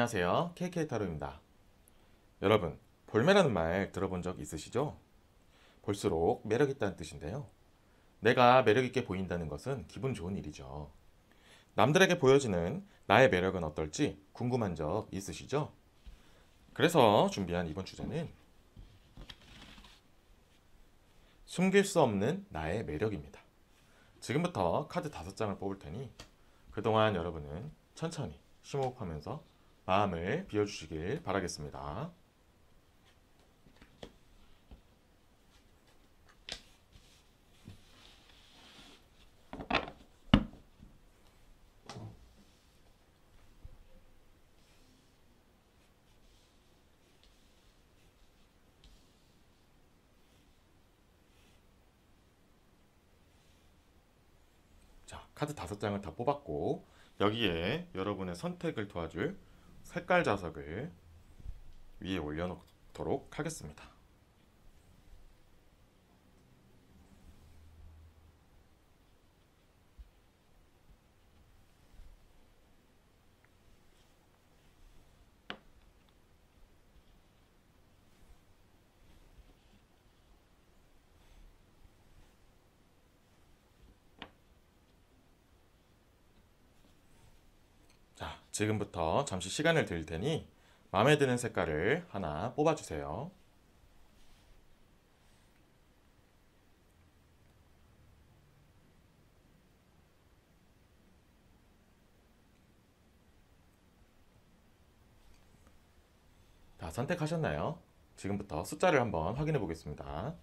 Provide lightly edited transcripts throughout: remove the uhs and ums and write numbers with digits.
안녕하세요. KK타로입니다. 여러분, 볼매라는 말 들어본 적 있으시죠? 볼수록 매력있다는 뜻인데요. 내가 매력있게 보인다는 것은 기분 좋은 일이죠. 남들에게 보여지는 나의 매력은 어떨지 궁금한 적 있으시죠? 그래서 준비한 이번 주제는 숨길 수 없는 나의 매력입니다. 지금부터 카드 5장을 뽑을 테니 그동안 여러분은 천천히 심호흡하면서 마음을 비워주시길 바라겠습니다. 자, 카드 5장을 다 뽑았고 여기에 여러분의 선택을 도와줄 색깔 자석을 위에 올려놓도록 하겠습니다. 자, 지금부터 잠시 시간을 드릴 테니 마음에 드는 색깔을 하나 뽑아주세요. 다 선택하셨나요? 지금부터 숫자를 한번 확인해 보겠습니다.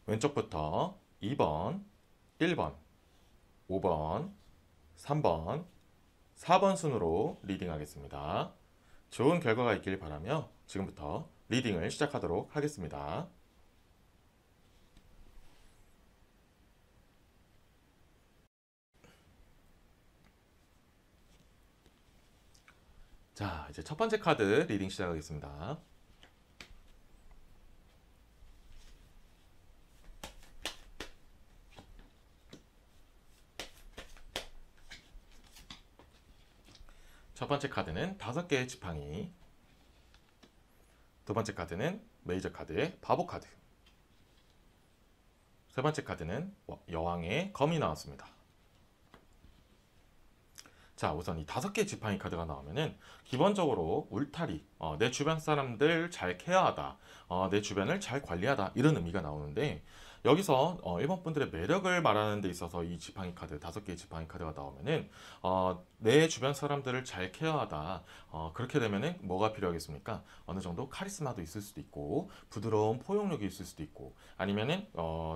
왼쪽부터 2번, 1번, 5번, 3번, 4번 순으로 리딩하겠습니다. 좋은 결과가 있길 바라며 지금부터 리딩을 시작하도록 하겠습니다. 자, 이제 첫 번째 카드 리딩 시작하겠습니다. 첫 번째 카드는 5개의 지팡이, 두 번째 카드는 메이저 카드의 바보 카드, 세 번째 카드는 여왕의 검이 나왔습니다. 자, 우선 이 5개의 지팡이 카드가 나오면은 기본적으로 울타리, 내 주변 사람들 잘 케어하다, 내 주변을 잘 관리하다 이런 의미가 나오는데 여기서 일본 분들의 매력을 말하는 데 있어서 이 지팡이 카드 5개의 지팡이 카드가 나오면은 내 주변 사람들을 잘 케어하다, 그렇게 되면은 뭐가 필요하겠습니까? 어느 정도 카리스마도 있을 수도 있고 부드러운 포용력이 있을 수도 있고 아니면은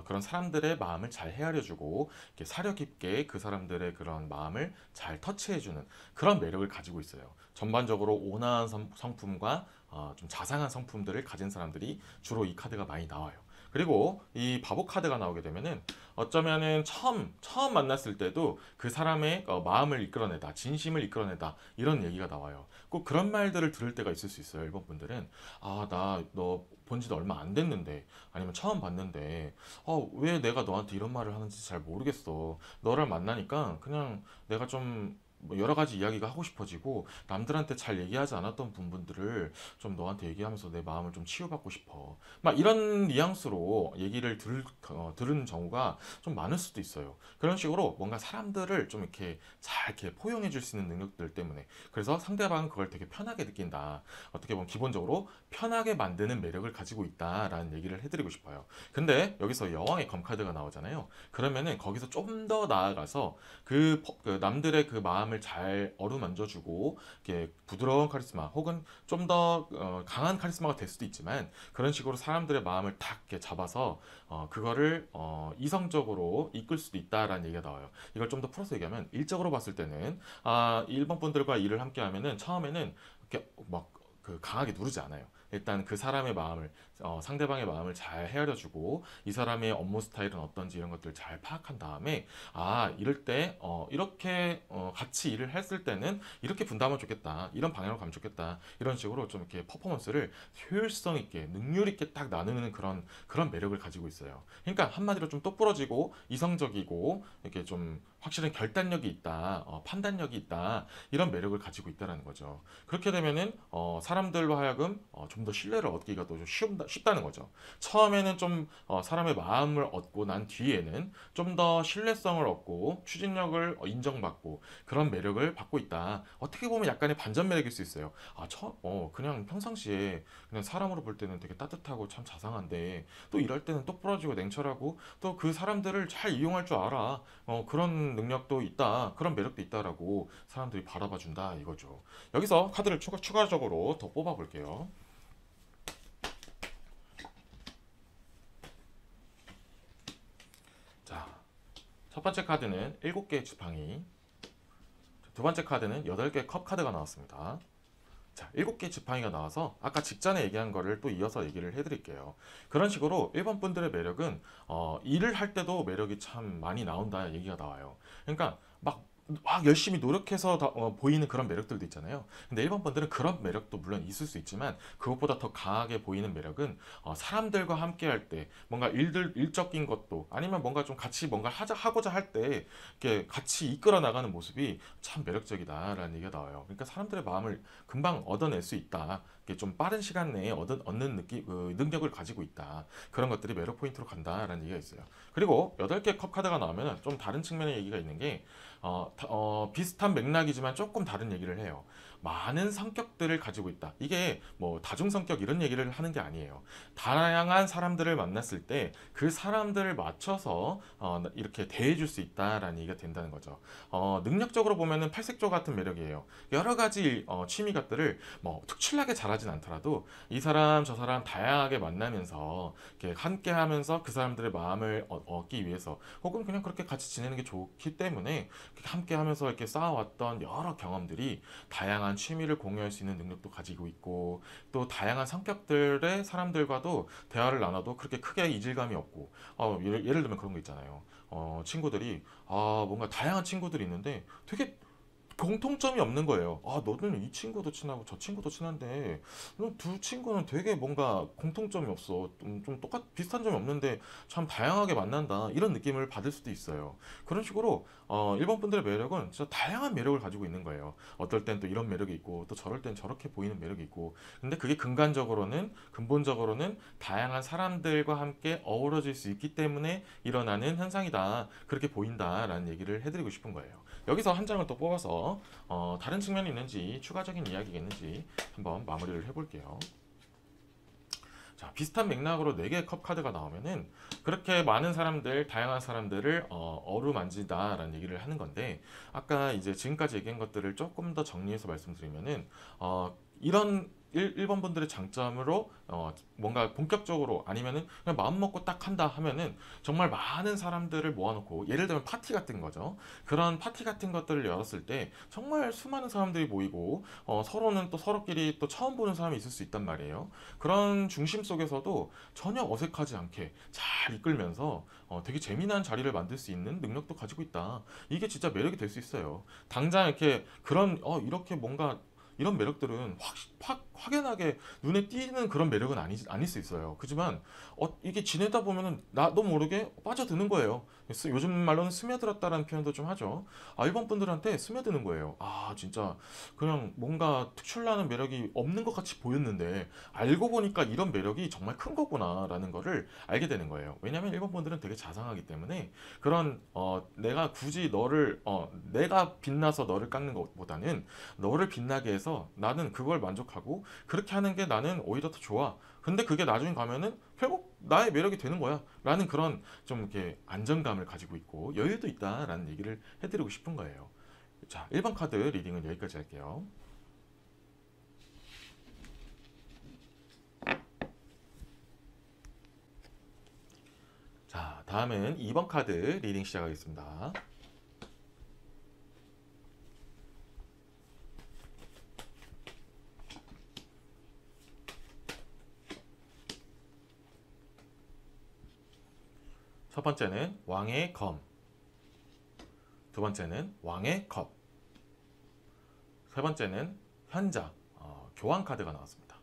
그런 사람들의 마음을 잘 헤아려주고 이렇게 사려 깊게 그 사람들의 그런 마음을 잘 터치해주는 그런 매력을 가지고 있어요. 전반적으로 온화한 성품과 좀 자상한 성품들을 가진 사람들이 주로 이 카드가 많이 나와요. 그리고 이 바보 카드가 나오게 되면은 어쩌면은 처음 만났을 때도 그 사람의 마음을 이끌어내다, 진심을 이끌어내다 이런 얘기가 나와요. 꼭 그런 말들을 들을 때가 있을 수 있어요. 일본 분들은 나 너 본 지도 얼마 안 됐는데 아니면 처음 봤는데 왜 내가 너한테 이런 말을 하는지 잘 모르겠어. 너를 만나니까 그냥 내가 좀 뭐 여러 가지 이야기가 하고 싶어지고 남들한테 잘 얘기하지 않았던 부분들을 좀 너한테 얘기하면서 내 마음을 좀 치유받고 싶어. 막 이런 뉘앙스로 얘기를 들은 경우가 좀 많을 수도 있어요. 그런 식으로 뭔가 사람들을 좀 이렇게 잘 이렇게 포용해 줄 수 있는 능력들 때문에 그래서 상대방은 그걸 되게 편하게 느낀다. 어떻게 보면 기본적으로 편하게 만드는 매력을 가지고 있다라는 얘기를 해드리고 싶어요. 근데 여기서 여왕의 검 카드가 나오잖아요. 그러면은 거기서 좀 더 나아가서 그 남들의 그 마음을 잘 어루만져주고 이렇게 부드러운 카리스마 혹은 좀 더 강한 카리스마가 될 수도 있지만 그런 식으로 사람들의 마음을 딱 이렇게 잡아서 그거를 이성적으로 이끌 수도 있다라는 얘기가 나와요. 이걸 좀 더 풀어서 얘기하면 일적으로 봤을 때는 일본 분들과 일을 함께 하면은 처음에는 이렇게 막 그 강하게 누르지 않아요. 일단 그 사람의 마음을 상대방의 마음을 잘 헤아려주고 이 사람의 업무 스타일은 어떤지 이런 것들을 잘 파악한 다음에 아 이럴 때 이렇게 같이 일을 했을 때는 이렇게 분담하면 좋겠다 이런 방향으로 가면 좋겠다 이런 식으로 좀 이렇게 퍼포먼스를 효율성 있게 능률 있게 딱 나누는 그런 매력을 가지고 있어요. 그러니까 한마디로 좀 똑부러지고 이성적이고 이렇게 좀 확실한 결단력이 있다, 판단력이 있다 이런 매력을 가지고 있다라는 거죠. 그렇게 되면은 사람들로 하여금 좀 더 신뢰를 얻기가 더 쉽다는 거죠. 처음에는 좀 사람의 마음을 얻고 난 뒤에는 좀 더 신뢰성을 얻고 추진력을 인정받고 그런 매력을 받고 있다. 어떻게 보면 약간의 반전 매력일 수 있어요. 그냥 평상시에 그냥 사람으로 볼 때는 되게 따뜻하고 참 자상한데 또 이럴 때는 똑부러지고 냉철하고 또 그 사람들을 잘 이용할 줄 알아. 그런 능력도 있다. 그런 매력도 있다라고 사람들이 바라봐 준다 이거죠. 여기서 카드를 추가적으로 더 뽑아 볼게요. 자, 첫 번째 카드는 7개의 지팡이, 두 번째 카드는 8개의 컵 카드가 나왔습니다. 자, 7개의 지팡이가 나와서 아까 직전에 얘기한 거를 또 이어서 얘기를 해드릴게요. 그런 식으로 1번 분들의 매력은 일을 할 때도 매력이 참 많이 나온다 얘기가 나와요. 그러니까 막 열심히 노력해서 보이는 그런 매력들도 있잖아요. 근데 1번 분들은 그런 매력도 물론 있을 수 있지만 그것보다 더 강하게 보이는 매력은 사람들과 함께 할 때 뭔가 일적인 것도 아니면 뭔가 좀 같이 뭔가 하고자 할 때 이렇게 같이 이끌어 나가는 모습이 참 매력적이다라는 얘기가 나와요. 그러니까 사람들의 마음을 금방 얻어낼 수 있다. 이게 좀 빠른 시간 내에 얻는 능력을 가지고 있다. 그런 것들이 매력 포인트로 간다라는 얘기가 있어요. 그리고 8개 컵 카드가 나오면 좀 다른 측면의 얘기가 있는 게 비슷한 맥락이지만 조금 다른 얘기를 해요. 많은 성격들을 가지고 있다. 이게 뭐 다중 성격 이런 얘기를 하는 게 아니에요. 다양한 사람들을 만났을 때 그 사람들을 맞춰서 이렇게 대해줄 수 있다라는 얘기가 된다는 거죠. 능력적으로 보면은 팔색조 같은 매력이에요. 여러 가지 취미 것들을 뭐 특출나게 잘하진 않더라도 이 사람 저 사람 다양하게 만나면서 이렇게 함께하면서 그 사람들의 마음을 얻기 위해서 혹은 그냥 그렇게 같이 지내는 게 좋기 때문에 함께 하면서 이렇게 쌓아왔던 여러 경험들이 다양한 취미를 공유할 수 있는 능력도 가지고 있고 또 다양한 성격들의 사람들과도 대화를 나눠도 그렇게 크게 이질감이 없고 예를 들면 그런 거 있잖아요. 친구들이 뭔가 다양한 친구들이 있는데 되게 공통점이 없는 거예요. 너는 이 친구도 친하고 저 친구도 친한데 두 친구는 되게 뭔가 공통점이 없어. 좀 비슷한 점이 없는데 참 다양하게 만난다. 이런 느낌을 받을 수도 있어요. 그런 식으로 일본 분들의 매력은 진짜 다양한 매력을 가지고 있는 거예요. 어떨 땐 또 이런 매력이 있고 또 저럴 땐 저렇게 보이는 매력이 있고. 근데 그게 근본적으로는 다양한 사람들과 함께 어우러질 수 있기 때문에 일어나는 현상이다. 그렇게 보인다라는 얘기를 해드리고 싶은 거예요. 여기서 한 장을 또 뽑아서 다른 측면이 있는지 추가적인 이야기가 있는지 한번 마무리를 해볼게요. 자, 비슷한 맥락으로 4개의 컵 카드가 나오면은 그렇게 많은 사람들, 다양한 사람들을 어루만지다라는 얘기를 하는 건데 아까 이제 지금까지 얘기한 것들을 조금 더 정리해서 말씀드리면은 이런 1번 분들의 장점으로 뭔가 본격적으로 아니면은 그냥 마음 먹고 딱 한다 하면은 정말 많은 사람들을 모아놓고 예를 들면 파티 같은 거죠. 그런 파티 같은 것들을 열었을 때 정말 수많은 사람들이 모이고 서로는 또 서로끼리 또 처음 보는 사람이 있을 수 있단 말이에요. 그런 중심 속에서도 전혀 어색하지 않게 잘 이끌면서 되게 재미난 자리를 만들 수 있는 능력도 가지고 있다. 이게 진짜 매력이 될 수 있어요. 당장 이렇게 이렇게 뭔가 이런 매력들은 확연하게 눈에 띄는 그런 매력은 아닐 수 있어요. 그지만 이게 지내다 보면은 나도 모르게 빠져드는 거예요. 요즘 말로는 스며들었다라는 표현도 좀 하죠. 일본 분들한테 스며드는 거예요. 진짜 그냥 뭔가 특출나는 매력이 없는 것 같이 보였는데 알고 보니까 이런 매력이 정말 큰 거구나라는 거를 알게 되는 거예요. 왜냐하면 일본 분들은 되게 자상하기 때문에 그런 내가 굳이 내가 빛나서 너를 깎는 것보다는 너를 빛나게 해서 나는 그걸 만족하고 그렇게 하는 게 나는 오히려 더 좋아. 근데 그게 나중에 가면은 결국 나의 매력이 되는 거야. 라는 그런 좀 이렇게 안정감을 가지고 있고 여유도 있다라는 얘기를 해드리고 싶은 거예요. 자, 1번 카드 리딩은 여기까지 할게요. 자, 다음은 2번 카드 리딩 시작하겠습니다. 첫 번째는 왕의 검, 두 번째는 왕의 컵, 세 번째는 현자, 교황 카드가 나왔습니다.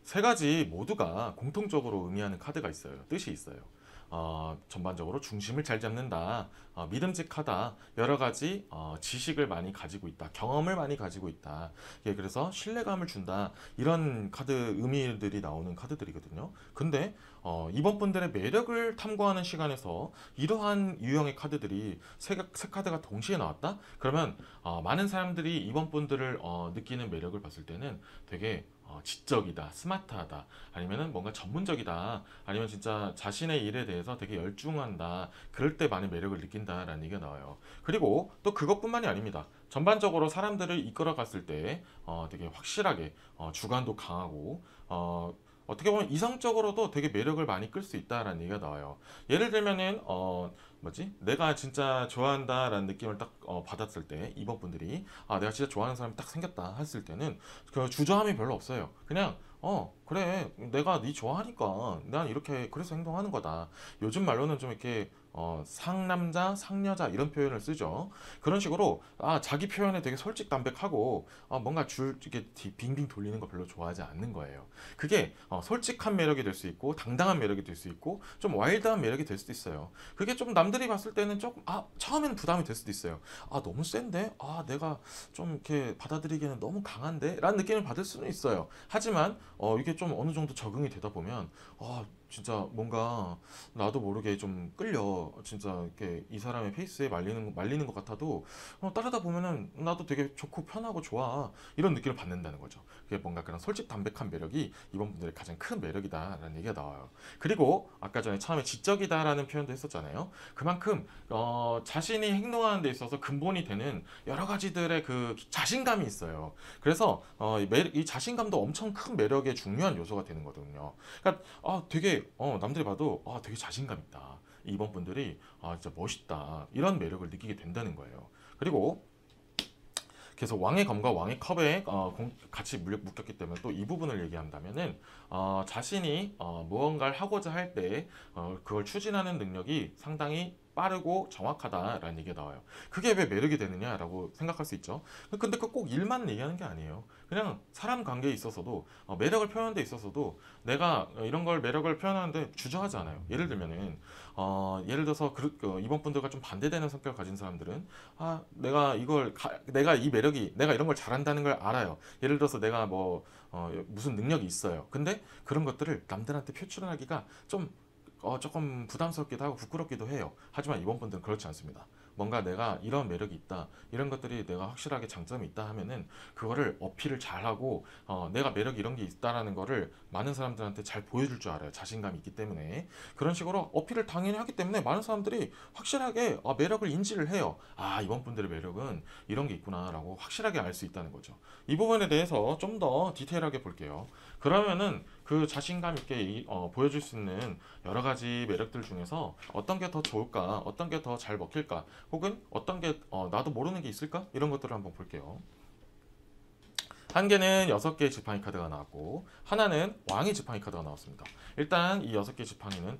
세 가지 모두가 공통적으로 의미하는 카드가 있어요. 뜻이 있어요. 전반적으로 중심을 잘 잡는다, 믿음직하다, 여러 가지 지식을 많이 가지고 있다, 경험을 많이 가지고 있다. 예, 그래서 신뢰감을 준다. 이런 카드 의미들이 나오는 카드들이거든요. 근데 이번 분들의 매력을 탐구하는 시간에서 이러한 유형의 카드들이 세 카드가 동시에 나왔다? 그러면 많은 사람들이 이번 분들을 느끼는 매력을 봤을 때는 되게 지적이다, 스마트하다, 아니면은 뭔가 전문적이다, 아니면 진짜 자신의 일에 대해서 되게 열중한다. 그럴 때 많은 매력을 느낀다라는 얘기가 나와요. 그리고 또 그것뿐만이 아닙니다. 전반적으로 사람들을 이끌어 갔을 때 되게 확실하게 주관도 강하고 어떻게 보면 이성적으로도 되게 매력을 많이 끌 수 있다라는 얘기가 나와요. 예를 들면은 내가 진짜 좋아한다라는 느낌을 딱 받았을 때 이번 분들이 내가 진짜 좋아하는 사람이 딱 생겼다 했을 때는 그 주저함이 별로 없어요. 그냥 그래, 내가 네 좋아하니까 난 이렇게 그래서 행동하는 거다. 요즘 말로는 좀 이렇게 상남자, 상여자 이런 표현을 쓰죠. 그런 식으로 자기 표현에 되게 솔직담백하고 뭔가 이렇게 빙빙 돌리는 거 별로 좋아하지 않는 거예요. 그게 솔직한 매력이 될 수 있고 당당한 매력이 될 수 있고 좀 와일드한 매력이 될 수도 있어요. 그게 좀 남들이 봤을 때는 조금 처음에는 부담이 될 수도 있어요. 너무 센데? 내가 좀 이렇게 받아들이기에는 너무 강한데? 라는 느낌을 받을 수는 있어요. 하지만 이게 좀 어느 정도 적응이 되다 보면 진짜 뭔가 나도 모르게 좀 끌려. 진짜 이렇게 이 사람의 페이스에 말리는 것 같아도 따르다 보면은 나도 되게 좋고 편하고 좋아. 이런 느낌을 받는다는 거죠. 그게 뭔가 그런 솔직 담백한 매력이 이번 분들의 가장 큰 매력이다라는 얘기가 나와요. 그리고 아까 전에 처음에 지적이다라는 표현도 했었잖아요. 그만큼 자신이 행동하는 데 있어서 근본이 되는 여러 가지들의 그 자신감이 있어요. 그래서 이 자신감도 엄청 큰 매력의 중요한 요소가 되는 거거든요. 그러니까 되게 남들이 봐도 되게 자신감 있다. 이번 분들이 진짜 멋있다. 이런 매력을 느끼게 된다는 거예요. 그리고 그래서 왕의 검과 왕의 컵에 같이 묶였기 때문에 또 이 부분을 얘기한다면은 자신이 무언가를 하고자 할 때 그걸 추진하는 능력이 상당히 빠르고 정확하다라는 얘기가 나와요. 그게 왜 매력이 되느냐라고 생각할 수 있죠. 근데 그 꼭 일만 얘기하는 게 아니에요. 그냥 사람 관계에 있어서도 매력을 표현하는 데 있어서도 내가 이런 걸 매력을 표현하는데 주저하지 않아요. 예를 들면은 예를 들어서 이번 분들과 좀 반대되는 성격을 가진 사람들은 내가 이 매력이 내가 이런 걸 잘한다는 걸 알아요. 예를 들어서 내가 무슨 능력이 있어요. 근데 그런 것들을 남들한테 표출하기가 좀 조금 부담스럽기도 하고 부끄럽기도 해요. 하지만 이번 분들은 그렇지 않습니다. 뭔가 내가 이런 매력이 있다, 이런 것들이 내가 확실하게 장점이 있다 하면은 그거를 어필을 잘하고 내가 매력이 이런 게 있다라는 거를 많은 사람들한테 잘 보여줄 줄 알아요. 자신감이 있기 때문에. 그런 식으로 어필을 당연히 하기 때문에 많은 사람들이 확실하게 매력을 인지를 해요. 이번 분들의 매력은 이런 게 있구나라고 확실하게 알 수 있다는 거죠. 이 부분에 대해서 좀 더 디테일하게 볼게요. 그러면은 그 자신감 있게 보여줄 수 있는 여러 가지 매력들 중에서 어떤 게 더 좋을까, 어떤 게 더 잘 먹힐까, 혹은 어떤 게 나도 모르는 게 있을까, 이런 것들을 한번 볼게요. 한 개는 6개의 지팡이 카드가 나왔고 하나는 왕의 지팡이 카드가 나왔습니다. 일단 이 6개의 지팡이는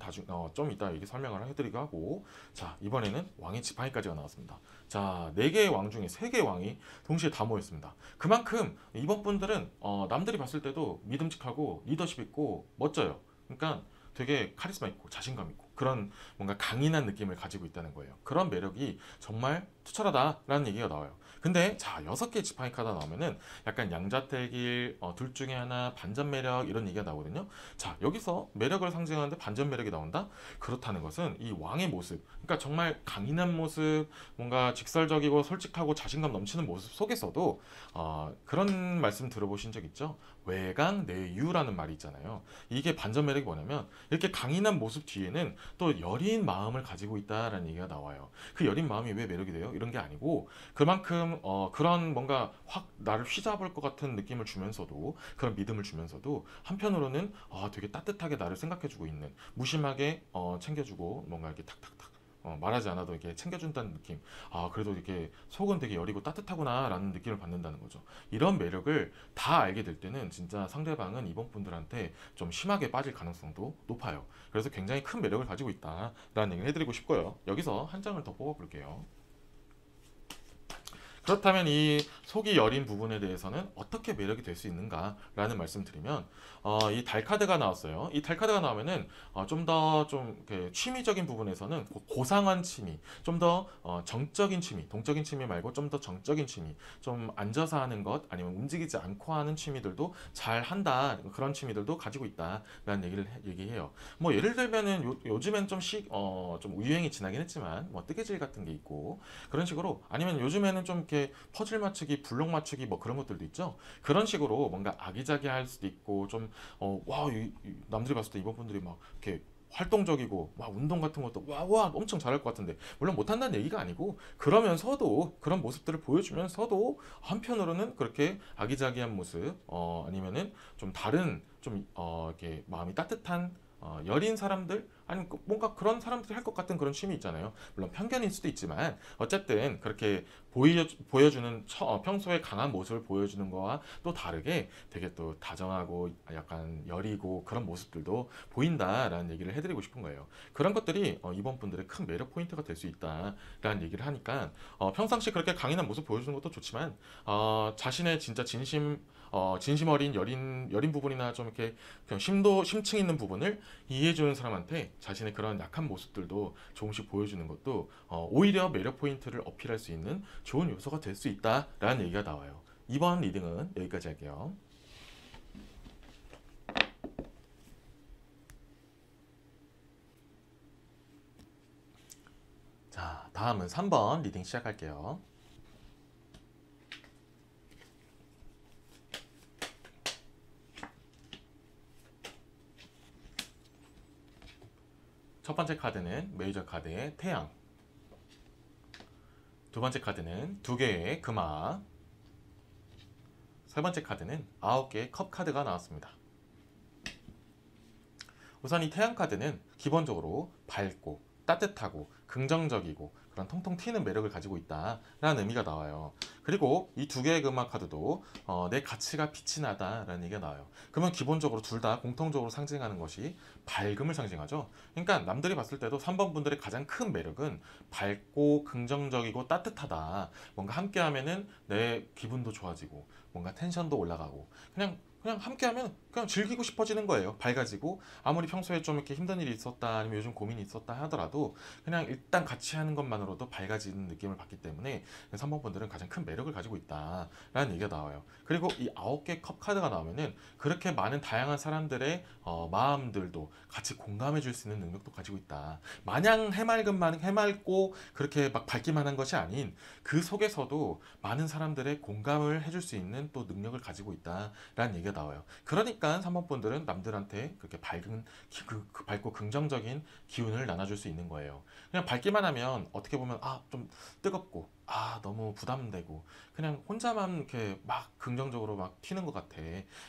좀 이따 이게 설명을 해드리고 하고, 자, 이번에는 왕의 지팡이까지가 나왔습니다. 자, 4개의 왕 중에 3개의 왕이 동시에 다 모였습니다. 그만큼 이번 분들은 남들이 봤을 때도 믿음직하고 리더십 있고 멋져요. 그러니까 되게 카리스마 있고 자신감 있고 그런 뭔가 강인한 느낌을 가지고 있다는 거예요. 그런 매력이 정말 투철하다라는 얘기가 나와요. 근데 자, 6개의 지팡이 카드가 나오면은 약간 양자택일, 둘 중에 하나, 반전 매력 이런 얘기가 나오거든요. 자, 여기서 매력을 상징하는데 반전 매력이 나온다? 그렇다는 것은 이 왕의 모습, 그러니까 정말 강인한 모습, 뭔가 직설적이고 솔직하고 자신감 넘치는 모습 속에서도 그런 말씀 들어보신 적 있죠? 외강 내유라는 말이 있잖아요. 이게 반전 매력이 뭐냐면 이렇게 강인한 모습 뒤에는 또 여린 마음을 가지고 있다라는 얘기가 나와요. 그 여린 마음이 왜 매력이 돼요? 이런 게 아니고 그만큼 그런 뭔가 확 나를 휘잡을 것 같은 느낌을 주면서도, 그런 믿음을 주면서도 한편으로는 되게 따뜻하게 나를 생각해주고 있는, 무심하게 챙겨주고 뭔가 이렇게 탁탁탁 말하지 않아도 이렇게 챙겨준다는 느낌. 아, 그래도 이렇게 속은 되게 여리고 따뜻하구나라는 느낌을 받는다는 거죠. 이런 매력을 다 알게 될 때는 진짜 상대방은 이번 분들한테 좀 심하게 빠질 가능성도 높아요. 그래서 굉장히 큰 매력을 가지고 있다라는 얘기를 해드리고 싶고요. 여기서 한 장을 더 뽑아볼게요. 그렇다면 이 속이 여린 부분에 대해서는 어떻게 매력이 될 수 있는가라는 말씀드리면 이 달 카드가 나왔어요. 이 달 카드가 나오면은 좀 더 좀 취미적인 부분에서는 고상한 취미, 좀 더 정적인 취미, 동적인 취미 말고 좀 더 정적인 취미, 좀 앉아서 하는 것 아니면 움직이지 않고 하는 취미들도 잘 한다. 그런 취미들도 가지고 있다라는 얘기를 얘기해요. 뭐 예를 들면은 요즘엔 좀 유행이 지나긴 했지만 뭐 뜨개질 같은 게 있고 그런 식으로 아니면 요즘에는 좀 이렇게 퍼즐 맞추기, 블록 맞추기 뭐 그런 것들도 있죠. 그런 식으로 뭔가 아기자기할 수도 있고 좀 남들이 봤을 때 이번 분들이 막 이렇게 활동적이고 막 운동 같은 것도 와 엄청 잘할 것 같은데 물론 못한다는 얘기가 아니고 그러면서도 그런 모습들을 보여주면서도 한편으로는 그렇게 아기자기한 모습 아니면은 좀 다른 좀 이렇게 마음이 따뜻한 여린 사람들 아니면 뭔가 그런 사람들이 할 것 같은 그런 취미 있잖아요. 물론 편견일 수도 있지만 어쨌든 그렇게 보여주는 평소에 강한 모습을 보여주는 거와 또 다르게 되게 또 다정하고 약간 여리고 그런 모습들도 보인다라는 얘기를 해드리고 싶은 거예요. 그런 것들이 이번 분들의 큰 매력 포인트가 될 수 있다라는 얘기를 하니까 평상시 그렇게 강인한 모습 보여주는 것도 좋지만 자신의 진짜 진심 어린 여린 부분이나 좀 이렇게 그냥 심층 있는 부분을 이해해주는 사람한테 자신의 그런 약한 모습들도 조금씩 보여주는 것도 오히려 매력 포인트를 어필할 수 있는 좋은 요소가 될 수 있다라는 얘기가 나와요. 이번 리딩은 여기까지 할게요. 자, 다음은 3번 리딩 시작할게요. 첫 번째 카드는 메이저 카드의 태양, 두 번째 카드는 두 개의 금화, 세 번째 카드는 9개의 컵 카드가 나왔습니다. 우선 이 태양 카드는 기본적으로 밝고 따뜻하고 긍정적이고 그런 통통 튀는 매력을 가지고 있다라는 의미가 나와요. 그리고 이 두 개의 금화 카드도 내 가치가 빛이 나다라는 얘기가 나와요. 그러면 기본적으로 둘 다 공통적으로 상징하는 것이 밝음을 상징하죠. 그러니까 남들이 봤을 때도 3번 분들의 가장 큰 매력은 밝고 긍정적이고 따뜻하다. 뭔가 함께 하면은 내 기분도 좋아지고 뭔가 텐션도 올라가고 그냥 함께하면 그냥 즐기고 싶어지는 거예요. 밝아지고 아무리 평소에 좀 이렇게 힘든 일이 있었다 아니면 요즘 고민이 있었다 하더라도 그냥 일단 같이 하는 것만으로도 밝아지는 느낌을 받기 때문에 3번 분들은 가장 큰 매력을 가지고 있다라는 얘기가 나와요. 그리고 이 9개 컵 카드가 나오면은 그렇게 많은 다양한 사람들의 마음들도 같이 공감해 줄 수 있는 능력도 가지고 있다. 마냥 해맑고 그렇게 막 밝기만 한 것이 아닌 그 속에서도 많은 사람들의 공감을 해줄 수 있는 또 능력을 가지고 있다라는 얘기가 나와요. 그러니까 3번 분들은 남들한테 그렇게 밝고 긍정적인 기운을 나눠줄 수 있는 거예요. 그냥 밝기만 하면 어떻게 보면 좀 뜨겁고 너무 부담되고 그냥 혼자만 이렇게 막 긍정적으로 막 튀는 것 같아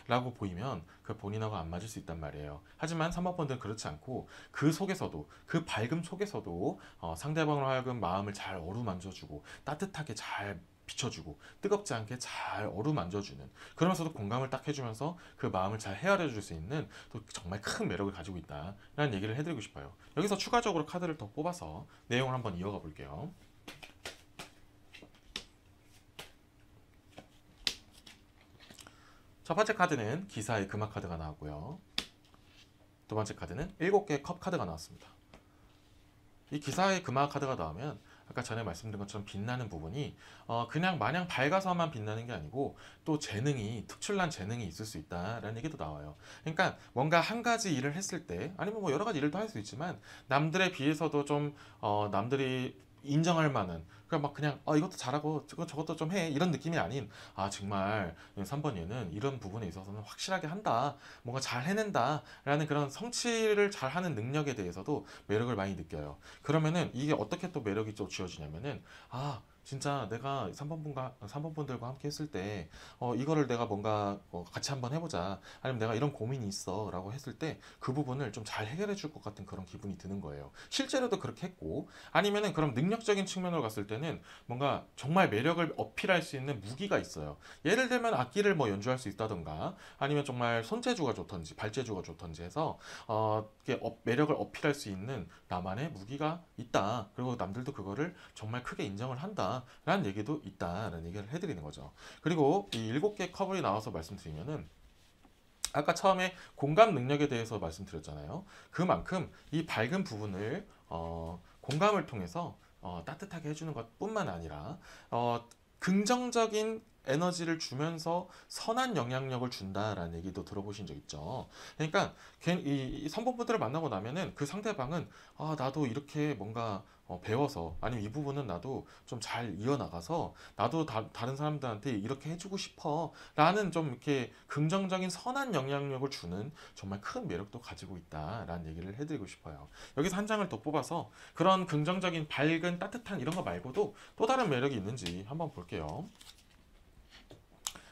라고 보이면 그 본인하고 안 맞을 수 있단 말이에요. 하지만 3번 분들은 그렇지 않고 그 속에서도 그 밝음 속에서도 상대방으로 하여금 마음을 잘 어루만져주고 따뜻하게 잘 비춰주고 뜨겁지 않게 잘 어루만져주는 그러면서도 공감을 딱 해주면서 그 마음을 잘 헤아려 줄 수 있는 또 정말 큰 매력을 가지고 있다라는 얘기를 해드리고 싶어요. 여기서 추가적으로 카드를 더 뽑아서 내용을 한번 이어가 볼게요. 첫 번째 카드는 기사의 금화 카드가 나왔고요. 두 번째 카드는 7개의 컵 카드가 나왔습니다. 이 기사의 금화 카드가 나오면 아까 전에 말씀드린 것처럼 빛나는 부분이 그냥 마냥 밝아서만 빛나는 게 아니고 또 특출난 재능이 있을 수 있다라는 얘기도 나와요. 그러니까 뭔가 한 가지 일을 했을 때 아니면 뭐 여러 가지 일을 도 할 수 있지만 남들에 비해서도 좀 남들이 인정할 만한 그냥 이것도 잘하고 저것도 좀 해 이런 느낌이 아닌 정말 3번 얘는 이런 부분에 있어서는 확실하게 한다 뭔가 잘 해낸다 라는 그런 성취를 잘하는 능력에 대해서도 매력을 많이 느껴요. 그러면은 이게 어떻게 또 매력이 또 지어지냐면은 진짜 내가 3번 분들과 함께 했을 때 이거를 내가 뭔가 같이 한번 해보자. 아니면 내가 이런 고민이 있어 라고 했을 때 그 부분을 좀 잘 해결해 줄 것 같은 그런 기분이 드는 거예요. 실제로도 그렇게 했고, 아니면은 그럼 능력적인 측면으로 갔을 때는 뭔가 정말 매력을 어필할 수 있는 무기가 있어요. 예를 들면 악기를 뭐 연주할 수 있다던가, 아니면 정말 손재주가 좋던지 발재주가 좋던지 해서 이렇게 매력을 어필할 수 있는 나만의 무기가 있다. 그리고 남들도 그거를 정말 크게 인정을 한다라는 얘기도 있다라는 얘기를 해드리는 거죠. 그리고 이 7개 커블이 나와서 말씀드리면은, 아까 처음에 공감 능력에 대해서 말씀드렸잖아요. 그만큼 이 밝은 부분을 공감을 통해서 따뜻하게 해주는 것뿐만 아니라 긍정적인 에너지를 주면서 선한 영향력을 준다라는 얘기도 들어보신 적 있죠. 그러니까 이 선보분들을 만나고 나면은 그 상대방은 나도 이렇게 뭔가 배워서, 아니면 이 부분은 나도 좀 잘 이어나가서 나도 다른 사람들한테 이렇게 해주고 싶어 라는 좀 이렇게 긍정적인 선한 영향력을 주는 정말 큰 매력도 가지고 있다라는 얘기를 해드리고 싶어요. 여기서 한 장을 더 뽑아서 그런 긍정적인 밝은 따뜻한 이런 거 말고도 또 다른 매력이 있는지 한번 볼게요.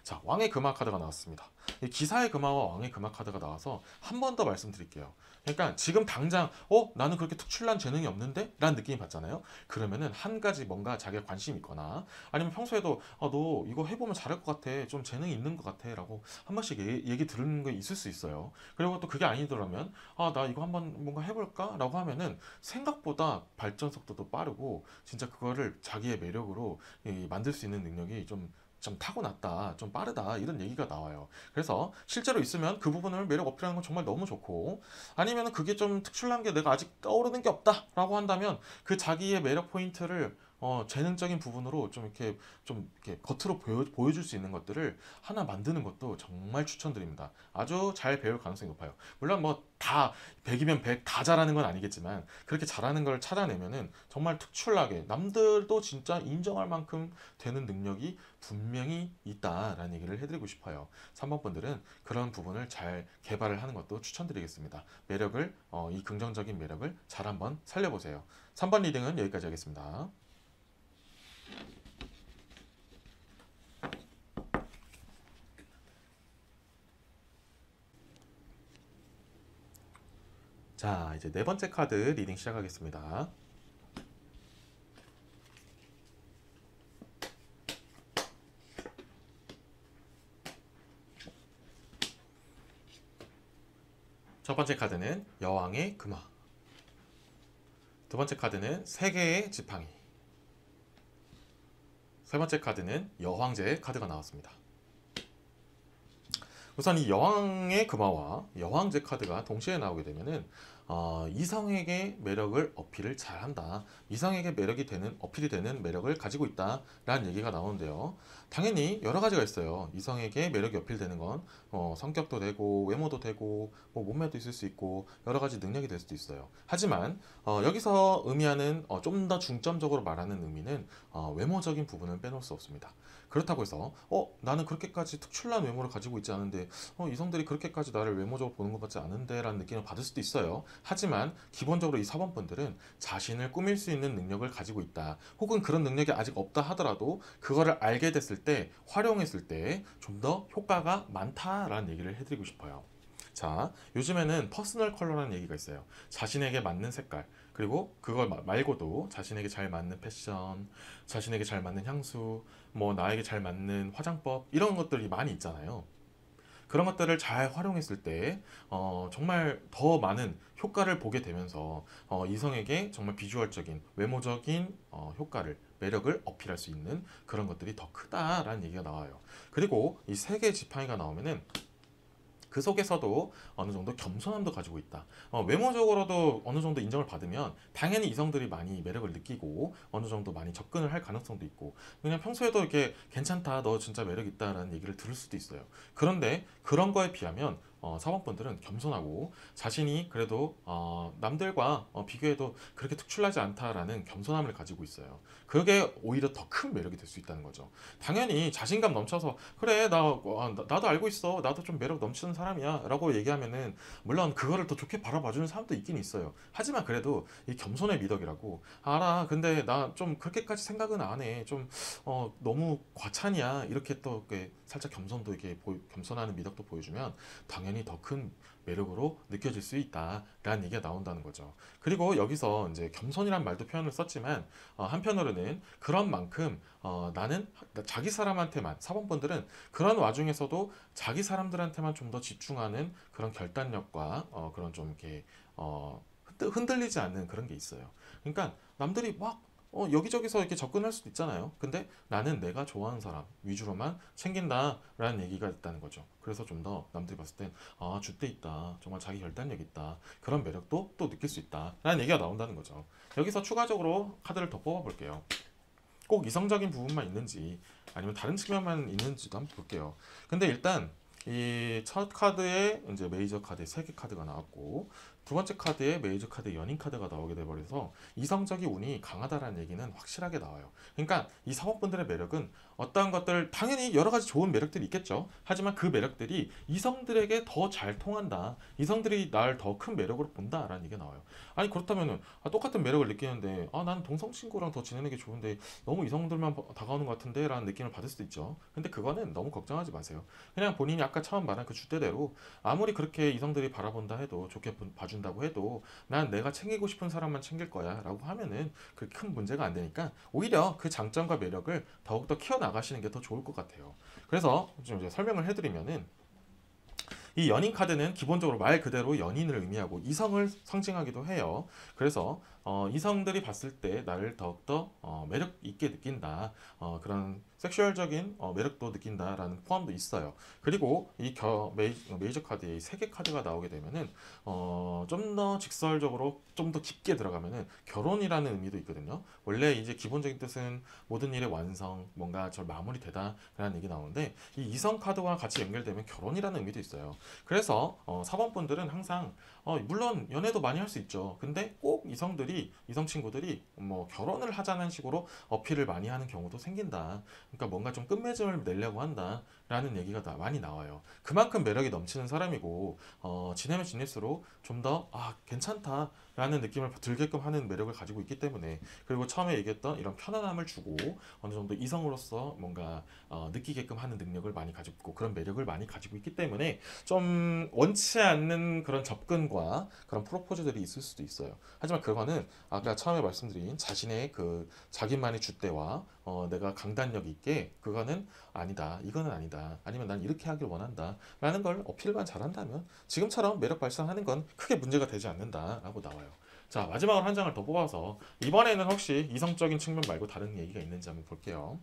자, 왕의 금화 카드가 나왔습니다. 이 기사의 금화와 왕의 금화 카드가 나와서 한 번 더 말씀드릴게요. 그러니까 지금 당장 나는 그렇게 특출난 재능이 없는데? 라는 느낌이 받잖아요. 그러면은 한 가지 뭔가 자기가 관심이 있거나, 아니면 평소에도 너 이거 해보면 잘할 것 같아, 좀 재능이 있는 것 같아 라고 한 번씩 얘기 들은 게 있을 수 있어요. 그리고 또 그게 아니더라면 나 이거 한번 뭔가 해볼까? 라고 하면은 생각보다 발전 속도도 빠르고, 진짜 그거를 자기의 매력으로 만들 수 있는 능력이 좀 타고났다, 좀 빠르다, 이런 얘기가 나와요. 그래서 실제로 있으면 그 부분을 매력 어필하는 건 정말 너무 좋고, 아니면 그게 좀 특출난 게 내가 아직 떠오르는 게 없다라고 한다면 그 자기의 매력 포인트를 재능적인 부분으로 좀 이렇게 겉으로 보여줄 수 있는 것들을 하나 만드는 것도 정말 추천드립니다. 아주 잘 배울 가능성이 높아요. 물론 뭐 다 100이면 100 다 잘하는 건 아니겠지만, 그렇게 잘하는 걸 찾아내면은 정말 특출나게 남들도 진짜 인정할 만큼 되는 능력이 분명히 있다라는 얘기를 해드리고 싶어요. 3번 분들은 그런 부분을 잘 개발을 하는 것도 추천드리겠습니다. 매력을 이 긍정적인 매력을 잘 한번 살려보세요. 3번 리딩은 여기까지 하겠습니다. 자, 이제 네 번째 카드 리딩 시작하겠습니다. 첫 번째 카드는 여왕의 금화, 두 번째 카드는 세계의 지팡이, 세 번째 카드는 여황제의 카드가 나왔습니다. 우선 이 여왕의 금화와 여황제 카드가 동시에 나오게 되면은 이성에게 매력을 어필을 잘한다, 이성에게 어필이 되는 매력을 가지고 있다 라는 얘기가 나오는데요. 당연히 여러 가지가 있어요. 이성에게 매력이 어필되는 건 성격도 되고, 외모도 되고, 뭐 몸매도 있을 수 있고, 여러 가지 능력이 될 수도 있어요. 하지만 여기서 의미하는, 좀 더 중점적으로 말하는 의미는 외모적인 부분을 빼놓을 수 없습니다. 그렇다고 해서 나는 그렇게까지 특출난 외모를 가지고 있지 않은데 이성들이 그렇게까지 나를 외모적으로 보는 것 같지 않은데 라는 느낌을 받을 수도 있어요. 하지만 기본적으로 이 4번 분들은 자신을 꾸밀 수 있는 능력을 가지고 있다, 혹은 그런 능력이 아직 없다 하더라도 그거를 알게 됐을 때, 활용했을 때 좀 더 효과가 많다라는 얘기를 해드리고 싶어요. 자, 요즘에는 퍼스널 컬러라는 얘기가 있어요. 자신에게 맞는 색깔, 그리고 그걸 말고도 자신에게 잘 맞는 패션, 자신에게 잘 맞는 향수, 뭐 나에게 잘 맞는 화장법, 이런 것들이 많이 있잖아요. 그런 것들을 잘 활용했을 때 정말 더 많은 효과를 보게 되면서 이성에게 정말 비주얼적인, 외모적인 효과를, 매력을 어필할 수 있는 그런 것들이 더 크다라는 얘기가 나와요. 그리고 이 세계 지팡이가 나오면은 그 속에서도 어느 정도 겸손함도 가지고 있다. 외모적으로도 어느 정도 인정을 받으면 당연히 이성들이 많이 매력을 느끼고 어느 정도 많이 접근을 할 가능성도 있고, 그냥 평소에도 이렇게 괜찮다, 너 진짜 매력 있다라는 얘기를 들을 수도 있어요. 그런데 그런 거에 비하면 4번 분들은 겸손하고 자신이 그래도 남들과 비교해도 그렇게 특출나지 않다라는 겸손함을 가지고 있어요. 그게 오히려 더 큰 매력이 될 수 있다는 거죠. 당연히 자신감 넘쳐서 그래 나도 알고 있어 나도 좀 매력 넘치는 사람이야 라고 얘기하면은 물론 그거를 더 좋게 바라봐주는 사람도 있긴 있어요. 하지만 그래도 이 겸손의 미덕이라고 알아 근데 나 좀 그렇게까지 생각은 안 해 좀 너무 과찬이야 이렇게 또 이렇게 살짝 겸손도 이렇게 겸손하는 미덕도 보여주면 당연히 더 큰 매력으로 느껴질 수 있다라는 얘기가 나온다는 거죠. 그리고 여기서 이제 겸손이란 말도 표현을 썼지만 한편으로는 그런 만큼 나는 자기 사람한테만 4번분들은 그런 와중에서도 자기 사람들한테만 좀 더 집중하는 그런 결단력과 그런 좀 이렇게 흔들리지 않는 그런 게 있어요. 그러니까 남들이 막 여기저기서 이렇게 접근할 수도 있잖아요. 근데 나는 내가 좋아하는 사람 위주로만 챙긴다라는 얘기가 있다는 거죠. 그래서 좀 더 남들이 봤을 땐 줏대 있다. 정말 자기 결단력 있다. 그런 매력도 또 느낄 수 있다라는 얘기가 나온다는 거죠. 여기서 추가적으로 카드를 더 뽑아볼게요. 꼭 이성적인 부분만 있는지 아니면 다른 측면만 있는지도 한번 볼게요. 근데 일단 이 첫 카드에 이제 메이저 카드 3개 카드가 나왔고 두 번째 카드에 메이저 카드 연인 카드가 나오게 돼버려서 이성적인 운이 강하다라는 얘기는 확실하게 나와요. 그러니까 이 사모분들의 매력은 어떠한 것들 당연히 여러 가지 좋은 매력들이 있겠죠. 하지만 그 매력들이 이성들에게 더 잘 통한다. 이성들이 날 더 큰 매력으로 본다라는 얘기가 나와요. 아니 그렇다면은 똑같은 매력을 느끼는데 난 동성 친구랑 더 지내는 게 좋은데 너무 이성들만 다가오는 것 같은데 라는 느낌을 받을 수도 있죠. 근데 그거는 너무 걱정하지 마세요. 그냥 본인이 아까 처음 말한 그 주대대로 아무리 그렇게 이성들이 바라본다 해도 좋게 봐준다고 해도 난 내가 챙기고 싶은 사람만 챙길 거야 라고 하면은 그렇게 큰 문제가 안 되니까 오히려 그 장점과 매력을 더욱더 키워나가시는 게 더 좋을 것 같아요. 그래서 좀 이제 설명을 해드리면은 이 연인 카드는 기본적으로 말 그대로 연인을 의미하고 이성을 상징하기도 해요. 그래서 이성들이 봤을 때 나를 더욱더 매력 있게 느낀다. 그런 섹슈얼적인 매력도 느낀다라는 포함도 있어요. 그리고 이 메이저 카드에 3개 카드가 나오게 되면은 좀 더 직설적으로 좀 더 깊게 들어가면은 결혼이라는 의미도 있거든요. 원래 이제 기본적인 뜻은 모든 일의 완성, 뭔가 저 마무리되다라는 얘기 나오는데 이 이성 카드와 같이 연결되면 결혼이라는 의미도 있어요. 그래서 4번 분들은 항상 물론 연애도 많이 할 수 있죠. 근데 꼭 이성 친구들이 뭐 결혼을 하자는 식으로 어필을 많이 하는 경우도 생긴다. 그러니까 뭔가 좀 끝맺음을 내려고 한다라는 얘기가 많이 나와요. 그만큼 매력이 넘치는 사람이고 지내면 지낼수록 좀 더 괜찮다라는 느낌을 들게끔 하는 매력을 가지고 있기 때문에 그리고 처음에 얘기했던 이런 편안함을 주고 어느 정도 이성으로서 뭔가 느끼게끔 하는 능력을 많이 가지고 있고 그런 매력을 많이 가지고 있기 때문에 좀 원치 않는 그런 접근과 그런 프로포즈들이 있을 수도 있어요. 하지만 그거는 아까 처음에 말씀드린 자신의 그 자기만의 줏대와 내가 강단력 있게 그거는 아니다, 이거는 아니다, 아니면 난 이렇게 하길 원한다 라는 걸 어필만 잘한다면 지금처럼 매력 발산하는 건 크게 문제가 되지 않는다라고 나와요. 자, 마지막으로 한 장을 더 뽑아서 이번에는 혹시 이성적인 측면 말고 다른 얘기가 있는지 한번 볼게요.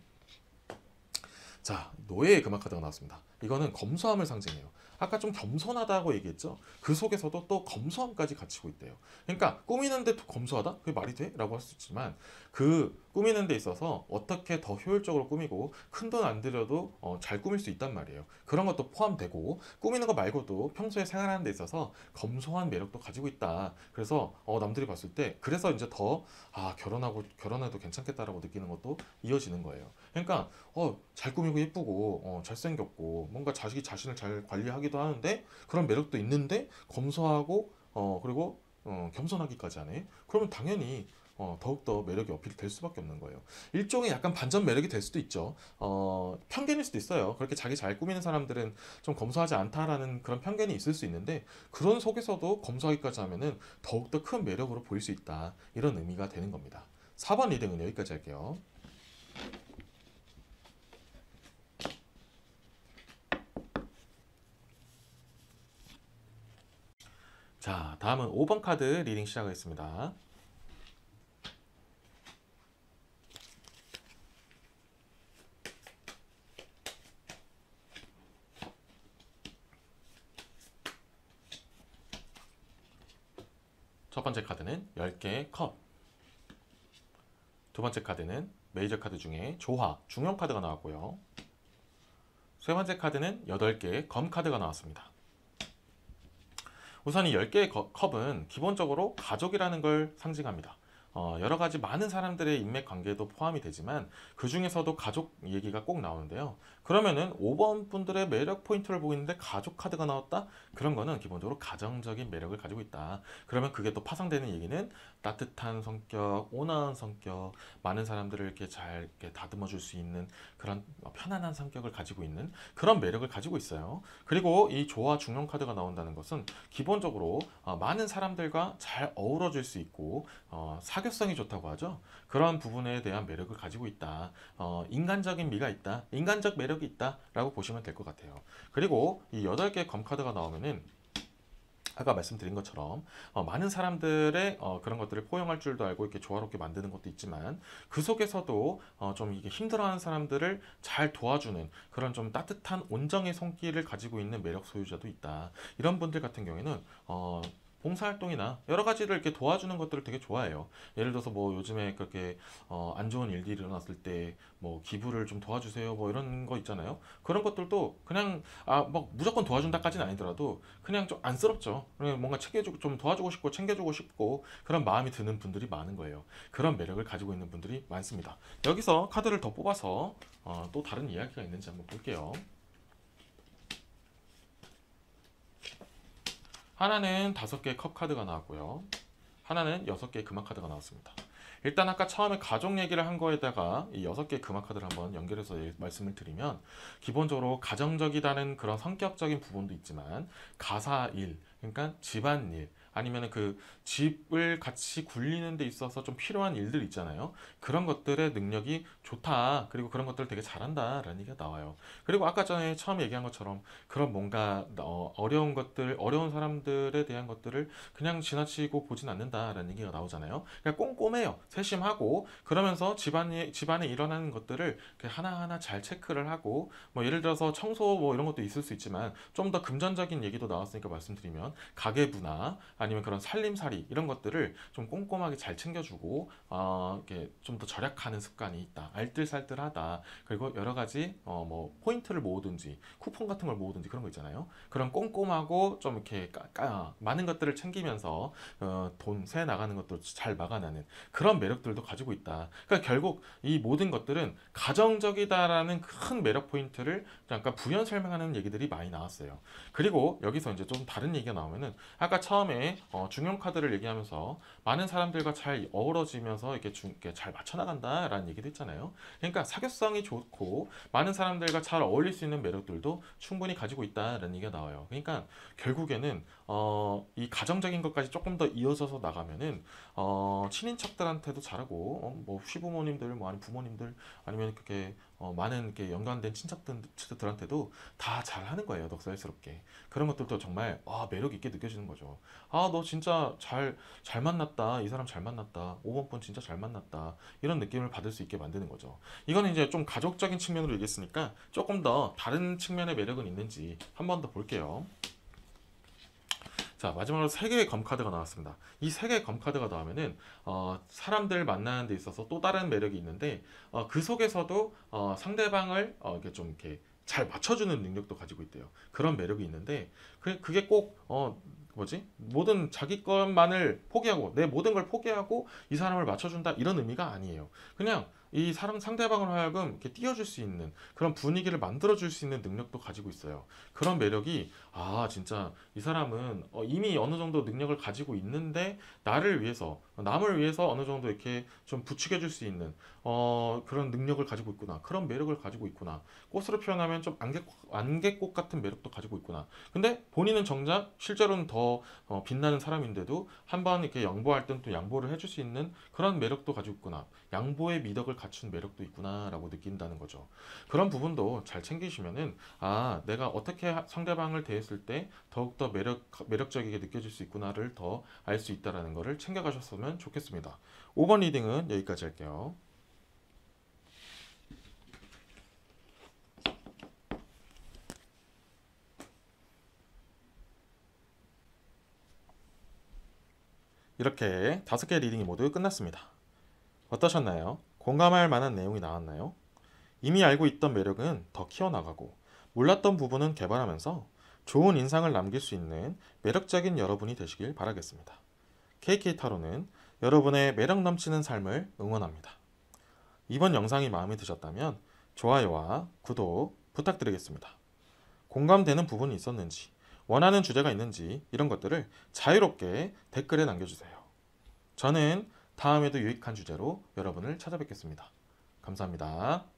자, 노예의 금화 카드가 나왔습니다. 이거는 검소함을 상징해요. 아까 좀 겸손하다고 얘기했죠. 그 속에서도 또 검소함까지 갖추고 있대요. 그러니까 꾸미는데 검소하다? 그게 말이 돼? 라고 할 수 있지만 그 꾸미는 데 있어서 어떻게 더 효율적으로 꾸미고 큰 돈 안 들여도 잘 꾸밀 수 있단 말이에요. 그런 것도 포함되고 꾸미는 거 말고도 평소에 생활하는 데 있어서 검소한 매력도 가지고 있다. 그래서 남들이 봤을 때 그래서 이제 더 결혼해도 괜찮겠다라고 느끼는 것도 이어지는 거예요. 그러니까 잘 꾸미고 예쁘고 잘생겼고 뭔가 자신을 잘 관리하기도 하는데 그런 매력도 있는데 검소하고 그리고 겸손하기까지 하네. 그러면 당연히 더욱더 매력이 어필이 될 수밖에 없는 거예요. 일종의 약간 반전 매력이 될 수도 있죠. 편견일 수도 있어요. 그렇게 자기 잘 꾸미는 사람들은 좀 검소하지 않다라는 그런 편견이 있을 수 있는데 그런 속에서도 검소하기까지 하면은 더욱더 큰 매력으로 보일 수 있다. 이런 의미가 되는 겁니다. 4번 리딩은 여기까지 할게요. 자, 다음은 5번 카드 리딩 시작하겠습니다. 첫 번째 카드는 10개의 컵. 두 번째 카드는 메이저 카드 중에 조화, 중형 카드가 나왔고요. 세 번째 카드는 8개의 검 카드가 나왔습니다. 우선 이 10개의 컵은 기본적으로 가족이라는 걸 상징합니다. 여러 가지 많은 사람들의 인맥 관계도 포함이 되지만 그 중에서도 가족 얘기가 꼭 나오는데요. 그러면은 5번 분들의 매력 포인트를 보고 있는데 가족 카드가 나왔다? 그런 거는 기본적으로 가정적인 매력을 가지고 있다. 그러면 그게 또 파생되는 얘기는 따뜻한 성격, 온화한 성격, 많은 사람들을 이렇게 잘 이렇게 다듬어 줄 수 있는 그런 편안한 성격을 가지고 있는 그런 매력을 가지고 있어요. 그리고 이 조화 중년 카드가 나온다는 것은 기본적으로 많은 사람들과 잘 어우러질 수 있고 사교성이 좋다고 하죠. 그런 부분에 대한 매력을 가지고 있다. 인간적인 미가 있다. 인간적 매력이 있다라고 보시면 될 것 같아요. 그리고 이 8개의 검 카드가 나오면은 아까 말씀드린 것처럼 많은 사람들의 그런 것들을 포용할 줄도 알고 이렇게 조화롭게 만드는 것도 있지만 그 속에서도 좀 이게 힘들어하는 사람들을 잘 도와주는 그런 좀 따뜻한 온정의 손길을 가지고 있는 매력 소유자도 있다. 이런 분들 같은 경우에는 봉사활동이나 여러 가지를 이렇게 도와주는 것들을 되게 좋아해요. 예를 들어서 뭐 요즘에 그렇게 안 좋은 일들이 일어났을 때 뭐 기부를 좀 도와주세요 뭐 이런 거 있잖아요. 그런 것들도 그냥 막 무조건 도와준다까지는 아니더라도 그냥 좀 안쓰럽죠. 그냥 뭔가 챙겨주고 좀 도와주고 싶고 챙겨주고 싶고 그런 마음이 드는 분들이 많은 거예요. 그런 매력을 가지고 있는 분들이 많습니다. 여기서 카드를 더 뽑아서 또 다른 이야기가 있는지 한번 볼게요. 하나는 5개의 컵 카드가 나왔고요. 하나는 6개의 금화 카드가 나왔습니다. 일단 아까 처음에 가족 얘기를 한 거에다가 이 6개의 금화 카드를 한번 연결해서 말씀을 드리면 기본적으로 가정적이다는 그런 성격적인 부분도 있지만 가사일, 그러니까 집안일, 아니면 그 집을 같이 굴리는 데 있어서 좀 필요한 일들 있잖아요. 그런 것들의 능력이 좋다. 그리고 그런 것들을 되게 잘한다라는 얘기가 나와요. 그리고 아까 전에 처음에 얘기한 것처럼 그런 뭔가 어려운 것들, 어려운 사람들에 대한 것들을 그냥 지나치고 보진 않는다라는 얘기가 나오잖아요. 그냥 꼼꼼해요. 세심하고 그러면서 집안에 일어나는 것들을 하나하나 잘 체크를 하고 뭐 예를 들어서 청소 뭐 이런 것도 있을 수 있지만 좀 더 금전적인 얘기도 나왔으니까 말씀드리면 가계부나 아니면 그런 살림살이 이런 것들을 좀 꼼꼼하게 잘 챙겨주고 이렇게 좀 더 절약하는 습관이 있다. 알뜰살뜰하다. 그리고 여러 가지 뭐 포인트를 모으든지 쿠폰 같은 걸 모으든지 그런 거 있잖아요. 그런 꼼꼼하고 좀 이렇게 많은 것들을 챙기면서 돈 새 나가는 것도 잘 막아내는 그런 매력들도 가지고 있다. 그러니까 결국 이 모든 것들은 가정적이다라는 큰 매력 포인트를 잠깐 부연 설명하는 얘기들이 많이 나왔어요. 그리고 여기서 이제 좀 다른 얘기가 나오면은 아까 처음에 중용 카드를 얘기하면서 많은 사람들과 잘 어우러지면서 이렇게 잘 맞춰 나간다라는 얘기도 했잖아요. 그러니까 사교성이 좋고 많은 사람들과 잘 어울릴 수 있는 매력들도 충분히 가지고 있다라는 얘기가 나와요. 그러니까 결국에는 이 가정적인 것까지 조금 더 이어져서 나가면은 친인척들한테도 잘하고 뭐 시부모님들 뭐 아니면 부모님들 아니면 그렇게 많은 이렇게 연관된 친척들한테도 다 잘하는 거예요. 넉살스럽게. 그런 것들도 정말 매력 있게 느껴지는 거죠. 너 진짜 잘 만났다. 이 사람 잘 만났다. 5번 분 진짜 잘 만났다. 이런 느낌을 받을 수 있게 만드는 거죠. 이거는 이제 좀 가족적인 측면으로 얘기했으니까 조금 더 다른 측면의 매력은 있는지 한 번 더 볼게요. 자, 마지막으로 3개의 검카드가 나왔습니다. 이 3개의 검카드가 나오면은 사람들 만나는 데 있어서 또 다른 매력이 있는데 그 속에서도 상대방을 이렇게 좀 이렇게 잘 맞춰주는 능력도 가지고 있대요. 그런 매력이 있는데 그게 꼭 모든 자기 것만을 포기하고 내 모든 걸 포기하고 이 사람을 맞춰준다 이런 의미가 아니에요. 그냥 이 사람 상대방을 하여금 이렇게 띄워줄 수 있는 그런 분위기를 만들어줄 수 있는 능력도 가지고 있어요. 그런 매력이 진짜 이 사람은 이미 어느 정도 능력을 가지고 있는데 나를 위해서 남을 위해서 어느 정도 이렇게 좀 부추겨줄 수 있는 그런 능력을 가지고 있구나. 그런 매력을 가지고 있구나. 꽃으로 표현하면 좀 안개꽃 같은 매력도 가지고 있구나. 근데 본인은 정작 실제로는 더 빛나는 사람인데도 한번 이렇게 양보할 땐 또 양보를 해줄 수 있는 그런 매력도 가지고 있구나. 양보의 미덕을 갖춘 매력도 있구나라고 느낀다는 거죠. 그런 부분도 잘 챙기시면은 내가 어떻게 상대방을 대했을 때 더욱더 매력적이게 느껴질 수 있구나를 더 알 수 있다라는 거를 챙겨가셨으면 좋겠습니다. 5번 리딩은 여기까지 할게요. 이렇게 5개 리딩이 모두 끝났습니다. 어떠셨나요? 공감할 만한 내용이 나왔나요? 이미 알고 있던 매력은 더 키워나가고 몰랐던 부분은 개발하면서 좋은 인상을 남길 수 있는 매력적인 여러분이 되시길 바라겠습니다. KK타로는 여러분의 매력 넘치는 삶을 응원합니다. 이번 영상이 마음에 드셨다면 좋아요와 구독 부탁드리겠습니다. 공감되는 부분이 있었는지, 원하는 주제가 있는지 이런 것들을 자유롭게 댓글에 남겨주세요. 저는 다음에도 유익한 주제로 여러분을 찾아뵙겠습니다. 감사합니다.